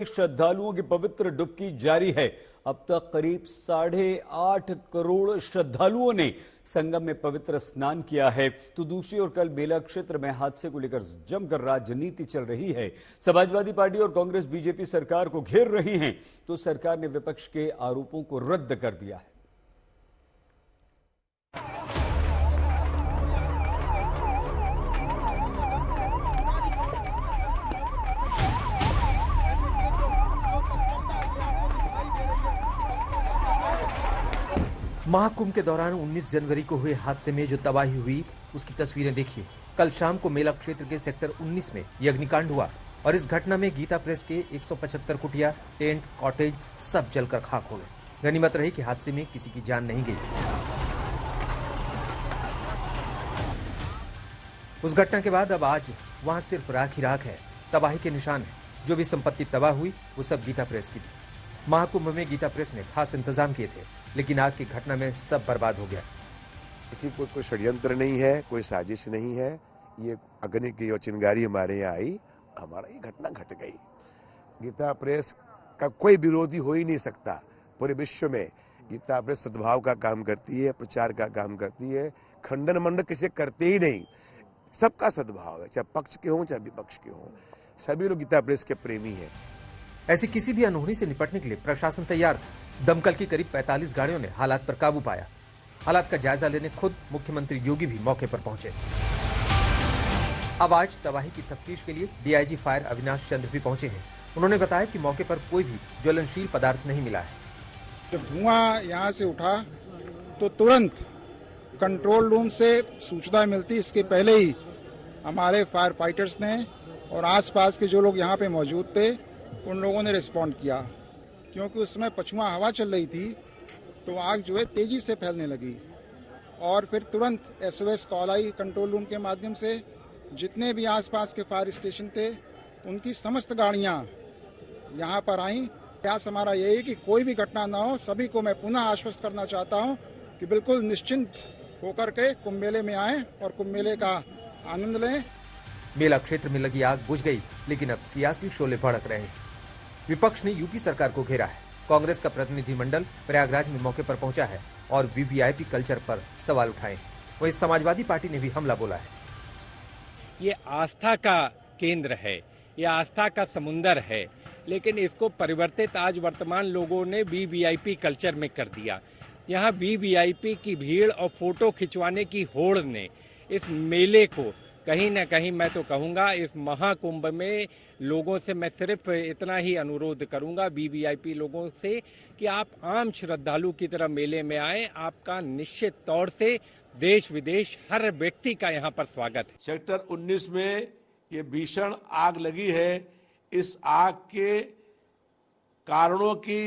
श्रद्धालुओं की पवित्र डुबकी जारी है। अब तक करीब 8.5 करोड़ श्रद्धालुओं ने संगम में पवित्र स्नान किया है। तो दूसरी ओर कल मेला क्षेत्र में हादसे को लेकर जमकर राजनीति चल रही है। समाजवादी पार्टी और कांग्रेस बीजेपी सरकार को घेर रही हैं, तो सरकार ने विपक्ष के आरोपों को रद्द कर दिया है। महाकुंभ के दौरान 19 जनवरी को हुए हादसे में जो तबाही हुई, उसकी तस्वीरें देखिए। कल शाम को मेला क्षेत्र के सेक्टर 19 में यह अग्निकांड हुआ और इस घटना में गीता प्रेस के 175 कुटिया, टेंट, कॉटेज सब जलकर खाक हो गए। गनीमत रही कि हादसे में किसी की जान नहीं गई। उस घटना के बाद अब आज वहां सिर्फ राख ही राख है, तबाही के निशान है। जो भी संपत्ति तबाह हुई वो सब गीता प्रेस की थी। महाकुंभ में गीता प्रेस ने खास इंतजाम किए थे, लेकिन आग की घटना में सब बर्बाद हो गया। किसी को कोई षड्यंत्र नहीं है, कोई साजिश नहीं है। ये अग्नि की चिंगारी हमारे यहाँ आई, हमारा ये घटना घट गई। गीता प्रेस का कोई विरोधी हो ही नहीं सकता। पूरे विश्व में गीता प्रेस सद्भाव का काम करती है, प्रचार का काम करती है, खंडन मंडन किसी करते ही नहीं। सबका सद्भाव है, चाहे पक्ष के हों चाहे विपक्ष के हों, सभी लोग गीता प्रेस के प्रेमी हैं। ऐसी किसी भी अनहोनी से निपटने के लिए प्रशासन तैयार था। दमकल की करीब 45 गाड़ियों ने हालात पर काबू पाया। हालात का जायजा लेने खुद मुख्यमंत्री योगी भी मौके पर पहुंचे। अब आज तबाही की तफ्तीश के लिए डीआईजी फायर अविनाश चंद्र भी पहुंचे हैं। उन्होंने बताया कि मौके पर कोई भी ज्वलनशील पदार्थ नहीं मिला है। जब धुआं यहाँ से उठा तो तुरंत कंट्रोल रूम से सूचना मिलती। इसके पहले ही हमारे फायर फाइटर्स ने और आसपास के जो लोग यहाँ पे मौजूद थे उन लोगों ने रिस्पॉन्ड किया, क्योंकि उस समय पछुआ हवा चल रही थी तो आग जो है तेजी से फैलने लगी। और फिर तुरंत एसओएस कॉल आई कंट्रोल रूम के माध्यम से। जितने भी आसपास के फायर स्टेशन थे उनकी समस्त गाड़ियां यहां पर आईं। प्रयास हमारा यही है कि कोई भी घटना ना हो। सभी को मैं पुनः आश्वस्त करना चाहता हूं कि बिल्कुल निश्चिंत होकर के कुंभ मेले में आएं और कुंभ मेले का आनंद लें। मेला क्षेत्र में लगी आग बुझ गई, लेकिन अब सियासी शोले भड़क रहे हैं। विपक्ष ने यूपी सरकार को घेरा है। कांग्रेस का प्रतिनिधिमंडल प्रयागराज में मौके पर पहुंचा है और वीवीआईपी कल्चर पर सवाल उठाए। वहीं समाजवादी पार्टी ने भी हमला बोला है। ये आस्था का केंद्र है, ये आस्था का समुंदर है, लेकिन इसको परिवर्तित आज वर्तमान लोगों ने वीवीआईपी कल्चर में कर दिया। यहाँ वीवीआईपी की भीड़ और फोटो खिंचवाने की होड़ ने इस मेले को कहीं न कहीं, मैं तो कहूँगा, इस महाकुंभ में लोगों से मैं सिर्फ इतना ही अनुरोध करूँगा वीवीआईपी लोगों से कि आप आम श्रद्धालु की तरह मेले में आएं। आपका निश्चित तौर से देश विदेश हर व्यक्ति का यहाँ पर स्वागत है। सेक्टर 19 में ये भीषण आग लगी है। इस आग के कारणों के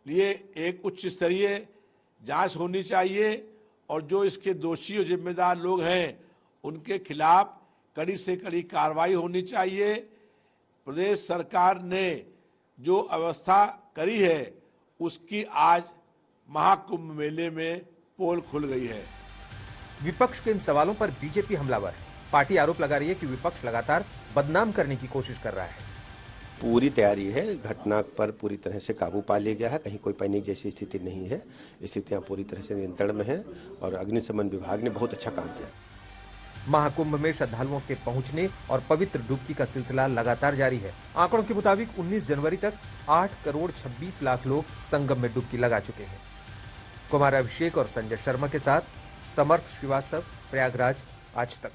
लिए एक उच्च स्तरीय जांच होनी चाहिए और जो इसके दोषी और जिम्मेदार लोग हैं उनके खिलाफ कड़ी से कड़ी कार्रवाई होनी चाहिए। प्रदेश सरकार ने जो व्यवस्था करी है उसकी आज महाकुंभ मेले में पोल खुल गई है। विपक्ष के इन सवालों पर बीजेपी हमलावर है। पार्टी आरोप लगा रही है कि विपक्ष लगातार बदनाम करने की कोशिश कर रहा है। पूरी तैयारी है, घटना पर पूरी तरह से काबू पा लिया गया है। कहीं कोई पैनिक जैसी स्थिति नहीं है। स्थितियां पूरी तरह से नियंत्रण में है और अग्निशमन विभाग ने बहुत अच्छा काम किया। महाकुंभ में श्रद्धालुओं के पहुंचने और पवित्र डुबकी का सिलसिला लगातार जारी है। आंकड़ों के मुताबिक 19 जनवरी तक 8 करोड़ 26 लाख लोग संगम में डुबकी लगा चुके हैं। कुमार अभिषेक और संजय शर्मा के साथ समर्थ श्रीवास्तव, प्रयागराज, आज तक।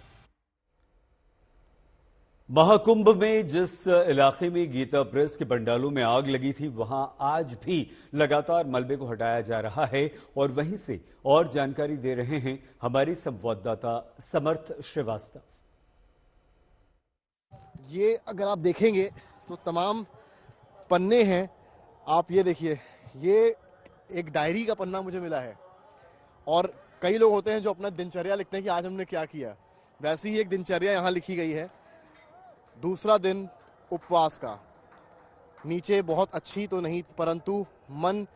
महाकुंभ में जिस इलाके में गीता प्रेस के पंडालों में आग लगी थी, वहां आज भी लगातार मलबे को हटाया जा रहा है और वहीं से और जानकारी दे रहे हैं हमारी संवाददाता समर्थ श्रीवास्तव। ये अगर आप देखेंगे तो तमाम पन्ने हैं। आप ये देखिए, ये एक डायरी का पन्ना मुझे मिला है और कई लोग होते हैं जो अपना दिनचर्या लिखते हैं कि आज हमने क्या किया। वैसी ही एक दिनचर्या यहाँ लिखी गई है। दूसरा दिन उपवास का। नीचे बहुत अच्छी तो नहीं, परंतु मन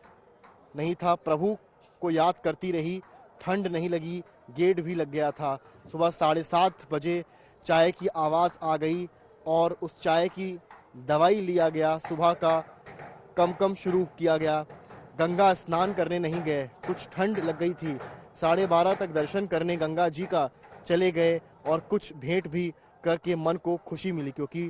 नहीं था, प्रभु को याद करती रही। ठंड नहीं लगी, गेट भी लग गया था। सुबह 7:30 बजे चाय की आवाज़ आ गई और उस चाय की दवाई लिया गया, सुबह का कम शुरू किया गया, गंगा स्नान करने नहीं गए, कुछ ठंड लग गई थी, 12:30 तक दर्शन करने गंगा जी का चले गए और कुछ भेंट भी करके मन को खुशी मिली, क्योंकि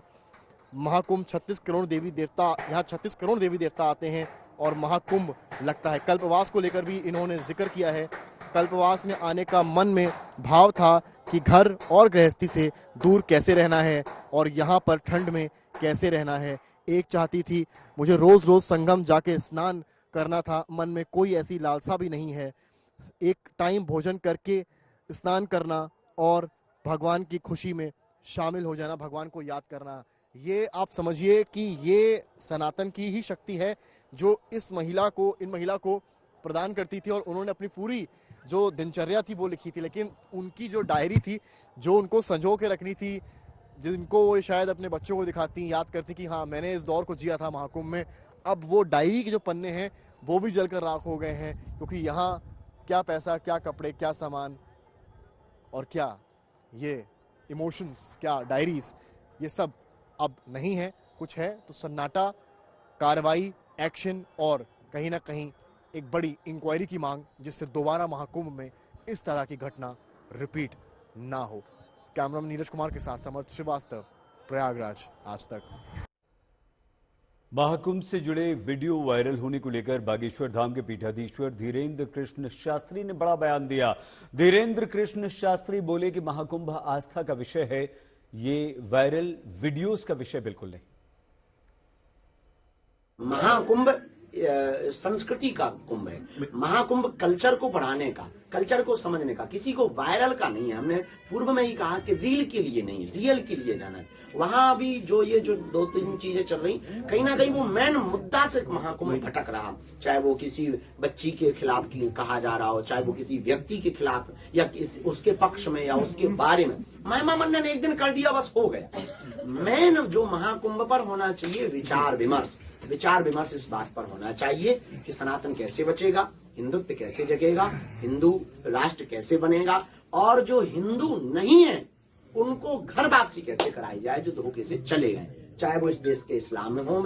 महाकुंभ 36 करोड़ देवी देवता, यहाँ 36 करोड़ देवी देवता आते हैं और महाकुंभ लगता है। कल्पवास को लेकर भी इन्होंने जिक्र किया है। कल्पवास में आने का मन में भाव था कि घर और गृहस्थी से दूर कैसे रहना है और यहाँ पर ठंड में कैसे रहना है। एक चाहती थी मुझे रोज रोज संगम जाके स्नान करना था, मन में कोई ऐसी लालसा भी नहीं है। एक टाइम भोजन करके स्नान करना और भगवान की खुशी में शामिल हो जाना, भगवान को याद करना, ये आप समझिए कि ये सनातन की ही शक्ति है जो इन महिला को प्रदान करती थी। और उन्होंने अपनी पूरी जो दिनचर्या थी वो लिखी थी, लेकिन उनकी जो डायरी थी जो उनको संजो के रखनी थी, जिनको वो शायद अपने बच्चों को दिखाती, याद करती कि हाँ मैंने इस दौर को जिया था महाकुंभ में, अब वो डायरी के जो पन्ने हैं वो भी जलकर राख हो गए हैं। क्योंकि यहाँ क्या पैसा, क्या कपड़े, क्या सामान और क्या ये इमोशंस, क्या डायरीज, ये सब अब नहीं है। कुछ है तो सन्नाटा, कार्रवाई, एक्शन और कहीं ना कहीं एक बड़ी इंक्वायरी की मांग, जिससे दोबारा महाकुंभ में इस तरह की घटना रिपीट ना हो। कैमरामैन नीरज कुमार के साथ समर्थ श्रीवास्तव, प्रयागराज, आज तक। महाकुंभ से जुड़े वीडियो वायरल होने को लेकर बागेश्वर धाम के पीठाधीश्वर धीरेन्द्र कृष्ण शास्त्री ने बड़ा बयान दिया। धीरेन्द्र कृष्ण शास्त्री बोले कि महाकुंभ आस्था का विषय है, ये वायरल वीडियोस का विषय बिल्कुल नहीं। महाकुंभ संस्कृति का कुंभ है, महाकुंभ कल्चर को बढ़ाने का, कल्चर को समझने का, किसी को वायरल का नहीं है। हमने पूर्व में ही कहा कि रील के लिए नहीं, रियल के लिए जाना है। वहां भी जो 2-3 चीजें चल रही, कहीं ना कहीं वो मेन मुद्दा से महाकुंभ भटक रहा, चाहे वो किसी बच्ची के खिलाफ कहा जा रहा हो, चाहे वो किसी व्यक्ति के खिलाफ या उसके पक्ष में या उसके बारे में। महिमा मंडन ने एक दिन कर दिया, बस हो गया। मेन जो महाकुंभ पर होना चाहिए विचार विमर्श इस बात पर होना चाहिए कि सनातन कैसे बचेगा, हिंदुत्व कैसे जगेगा, हिंदू राष्ट्र कैसे बनेगा, और जो हिंदू नहीं है उनको घर वापसी कैसे कराई जाए जो धोखे से चले गए। चाहे वो इस देश के इस्लाम में हो,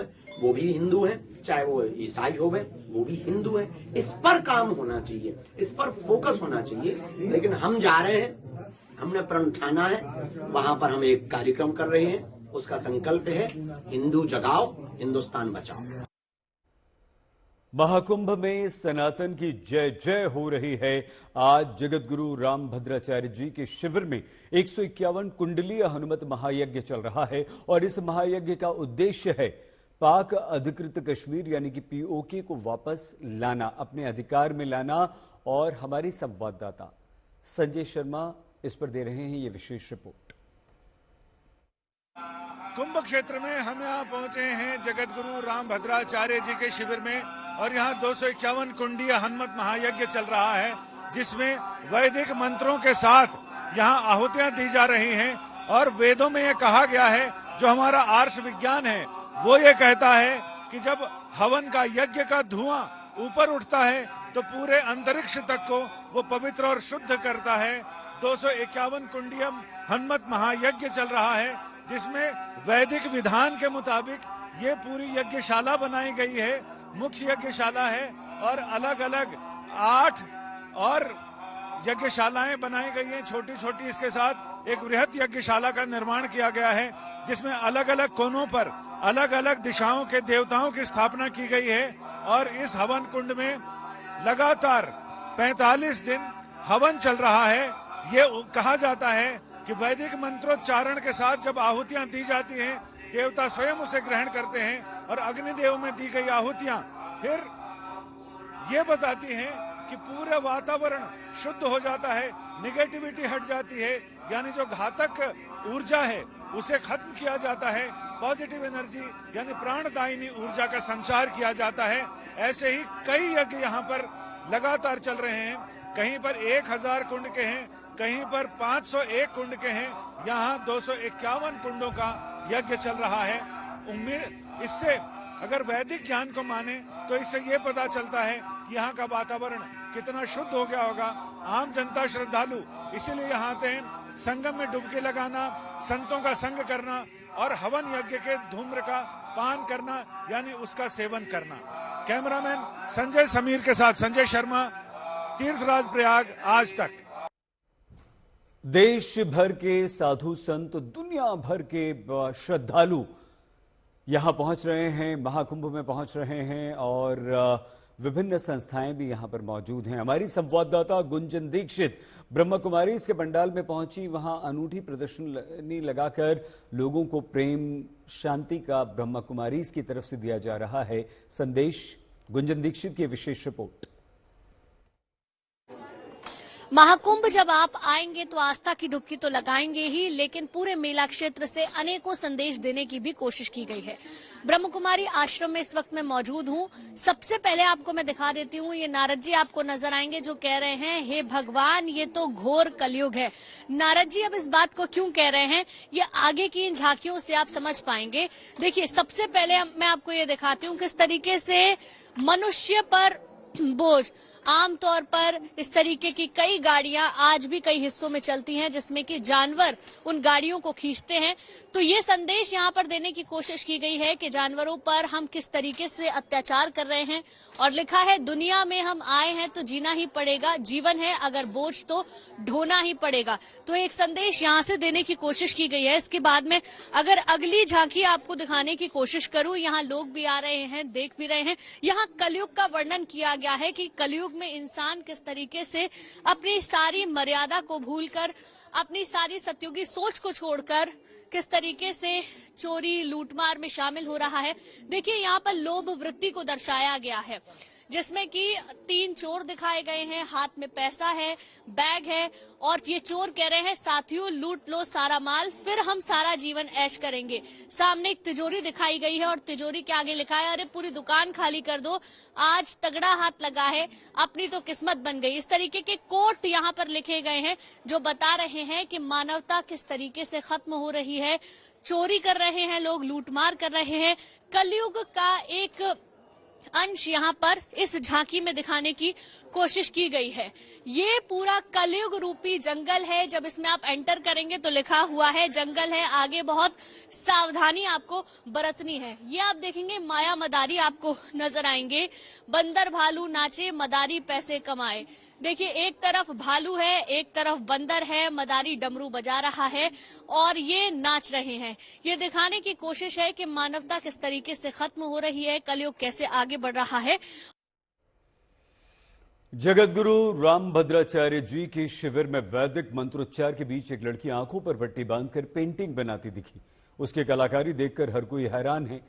वो भी हिंदू हैं, चाहे वो ईसाई हो, वो भी हिंदू हैं। इस पर काम होना चाहिए, इस पर फोकस होना चाहिए। लेकिन हम जा रहे हैं, हमने प्रण ठाना है, वहां पर हम एक कार्यक्रम कर रहे हैं, उसका संकल्प है हिंदू जगाओ, हिंदुस्तान बचाओ। महाकुंभ में सनातन की जय जय हो रही है। आज जगतगुरु रामभद्राचार्य जी के शिविर में 151 कुंडलीय हनुमत महायज्ञ चल रहा है और इस महायज्ञ का उद्देश्य है पाक अधिकृत कश्मीर यानी कि पीओके को वापस लाना, अपने अधिकार में लाना। और हमारे संवाददाता संजय शर्मा इस पर दे रहे हैं ये विशेष रिपोर्ट। कुंभ क्षेत्र में हम यहाँ पहुंचे हैं जगतगुरु रामभद्राचार्य जी के शिविर में और यहाँ 251 कुंडीय हनुमत महायज्ञ चल रहा है, जिसमें वैदिक मंत्रों के साथ यहाँ आहुतियां दी जा रही हैं। और वेदों में ये कहा गया है, जो हमारा आर्ष विज्ञान है वो ये कहता है कि जब हवन का, यज्ञ का धुआं ऊपर उठता है तो पूरे अंतरिक्ष तक को वो पवित्र और शुद्ध करता है। 251 कुंडीय हनुमत महायज्ञ चल रहा है, जिसमें वैदिक विधान के मुताबिक ये पूरी यज्ञशाला बनाई गई है। मुख्य यज्ञशाला है और अलग अलग 8 और यज्ञशालाएं बनाई गई हैं, छोटी छोटी। इसके साथ एक बृहत यज्ञशाला का निर्माण किया गया है, जिसमें अलग अलग कोनों पर अलग अलग दिशाओं के देवताओं की स्थापना की गई है। और इस हवन कुंड में लगातार 45 दिन हवन चल रहा है। ये कहा जाता है कि वैदिक मंत्रोच्चारण के साथ जब आहुतियां दी जाती हैं, देवता स्वयं उसे ग्रहण करते हैं और अग्निदेव में दी गई आहुतियां फिर ये बताती हैं कि पूरा वातावरण शुद्ध हो जाता है, निगेटिविटी हट जाती है, यानी जो घातक ऊर्जा है उसे खत्म किया जाता है, पॉजिटिव एनर्जी यानी प्राणदायिनी ऊर्जा का संचार किया जाता है। ऐसे ही कई यज्ञ यहाँ पर लगातार चल रहे हैं। कहीं पर 1000 कुंड के हैं, कहीं पर 501 कुंड के हैं। यहाँ 251 कुंडों का यज्ञ चल रहा है। उम्मीद इससे अगर वैदिक ज्ञान को माने तो इससे ये पता चलता है कि यहाँ का वातावरण कितना शुद्ध हो गया होगा। आम जनता श्रद्धालु इसीलिए यहाँ आते हैं। संगम में डुबकी लगाना, संतों का संग करना, और हवन यज्ञ के धूम्र का पान करना यानी उसका सेवन करना। कैमरामैन संजय समीर के साथ संजय शर्मा, तीर्थराज प्रयाग, आज तक। देश भर के साधु संत, दुनिया भर के श्रद्धालु यहां पहुंच रहे हैं, महाकुंभ में पहुंच रहे हैं और विभिन्न संस्थाएं भी यहां पर मौजूद हैं। हमारी संवाददाता गुंजन दीक्षित ब्रह्म कुमारी इसके पंडाल में पहुंची, वहां अनूठी प्रदर्शनी लगाकर लोगों को प्रेम शांति का ब्रह्म कुमारी की तरफ से दिया जा रहा है संदेश। गुंजन दीक्षित की विशेष रिपोर्ट। महाकुंभ जब आप आएंगे तो आस्था की डुबकी तो लगाएंगे ही, लेकिन पूरे मेला क्षेत्र से अनेकों संदेश देने की भी कोशिश की गई है। ब्रह्म कुमारी आश्रम में इस वक्त मैं मौजूद हूँ। सबसे पहले आपको मैं दिखा देती हूँ, ये नारद जी आपको नजर आएंगे जो कह रहे हैं, हे भगवान ये तो घोर कलयुग है। नारद जी अब इस बात को क्यों कह रहे हैं, ये आगे की इन झांकियों से आप समझ पाएंगे। देखिए, सबसे पहले मैं आपको ये दिखाती हूँ किस तरीके से मनुष्य पर बोझ, आमतौर पर इस तरीके की कई गाड़ियां आज भी कई हिस्सों में चलती हैं जिसमें कि जानवर उन गाड़ियों को खींचते हैं। तो ये संदेश यहां पर देने की कोशिश की गई है कि जानवरों पर हम किस तरीके से अत्याचार कर रहे हैं। और लिखा है, दुनिया में हम आए हैं तो जीना ही पड़ेगा, जीवन है अगर बोझ तो ढोना ही पड़ेगा। तो एक संदेश यहां से देने की कोशिश की गई है। इसके बाद में अगर अगली झांकी आपको दिखाने की कोशिश करूं, यहाँ लोग भी आ रहे हैं, देख भी रहे हैं। यहाँ कलयुग का वर्णन किया गया है कि कलयुग में इंसान किस तरीके से अपनी सारी मर्यादा को भूलकर, अपनी सारी सत्युगी सोच को छोड़कर किस तरीके से चोरी लूटमार में शामिल हो रहा है। देखिए, यहाँ पर लोभ वृत्ति को दर्शाया गया है जिसमें कि 3 चोर दिखाए गए हैं, हाथ में पैसा है, बैग है और ये चोर कह रहे हैं, साथियों लूट लो सारा माल, फिर हम सारा जीवन ऐश करेंगे। सामने एक तिजोरी दिखाई गई है और तिजोरी के आगे लिखा है, अरे पूरी दुकान खाली कर दो, आज तगड़ा हाथ लगा है, अपनी तो किस्मत बन गई। इस तरीके के कोट यहाँ पर लिखे गए हैं जो बता रहे हैं कि मानवता किस तरीके से खत्म हो रही है। चोरी कर रहे हैं लोग, लूटमार कर रहे हैं। कलयुग का एक अंश यहाँ पर इस झांकी में दिखाने की कोशिश की गई है। ये पूरा कलयुग रूपी जंगल है। जब इसमें आप एंटर करेंगे तो लिखा हुआ है जंगल है, आगे बहुत सावधानी आपको बरतनी है। ये आप देखेंगे माया मदारी आपको नजर आएंगे, बंदर भालू नाचे मदारी पैसे कमाए। देखिए, एक तरफ भालू है, एक तरफ बंदर है, मदारी डमरू बजा रहा है और ये नाच रहे हैं। ये दिखाने की कोशिश है कि मानवता किस तरीके से खत्म हो रही है, कलयुग कैसे आगे बढ़ रहा है। जगतगुरु रामभद्राचार्य जी के शिविर में वैदिक मंत्रोच्चार के बीच एक लड़की आंखों पर पट्टी बांधकर पेंटिंग बनाती दिखी। उसकी कलाकारी देखकर हर कोई हैरान है।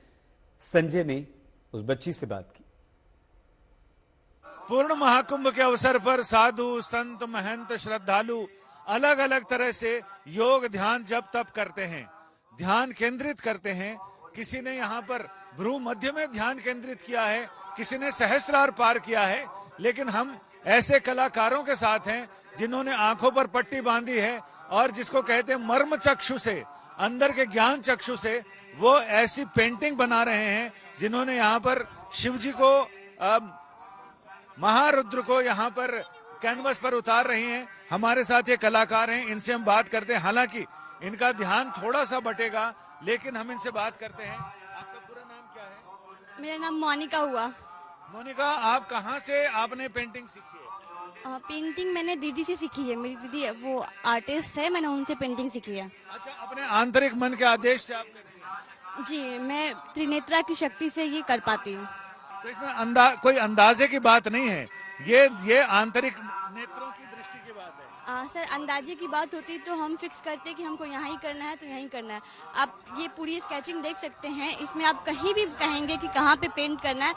संजय ने उस बच्ची से बात की। पूर्ण महाकुंभ के अवसर पर साधु संत महंत श्रद्धालु अलग अलग तरह से योग ध्यान जप तप करते हैं, ध्यान केंद्रित करते हैं। किसी ने यहाँ पर भ्रू मध्य में ध्यान केंद्रित किया है, किसी ने सहस्रार पार किया है। लेकिन हम ऐसे कलाकारों के साथ हैं जिन्होंने आंखों पर पट्टी बांधी है और जिसको कहते हैं मर्म चक्षु से, अंदर के ज्ञान चक्षु से वो ऐसी पेंटिंग बना रहे हैं जिन्होंने यहाँ पर शिव जी को, महारुद्र को यहाँ पर कैनवस पर उतार रही हैं। हमारे साथ ये कलाकार हैं, इनसे हम बात करते हैं। हालांकि इनका ध्यान थोड़ा सा बटेगा, लेकिन हम इनसे बात करते हैं। आपका पूरा नाम क्या है? मेरा नाम मोनिका हुआ। मोनिका, आप कहाँ से आपने पेंटिंग सीखी है? पेंटिंग मैंने दीदी से सीखी है। मेरी दीदी वो आर्टिस्ट है, मैंने उनसे पेंटिंग सीखी है। अच्छा, अपने आंतरिक मन के आदेश से आप करती हैं? जी, मैं त्रिनेत्रा की शक्ति से ये कर पाती हूँ। तो इसमें कोई अंदाजे की बात नहीं है, ये आंतरिक नेत्रों की दृष्टि की बात है। सर, अंदाजे की बात होती तो हम फिक्स करते कि हमको यहाँ ही करना है तो यहीं करना है। आप ये पूरी स्केचिंग देख सकते हैं, इसमें आप कहीं भी कहेंगे कि कहाँ पे पेंट करना है।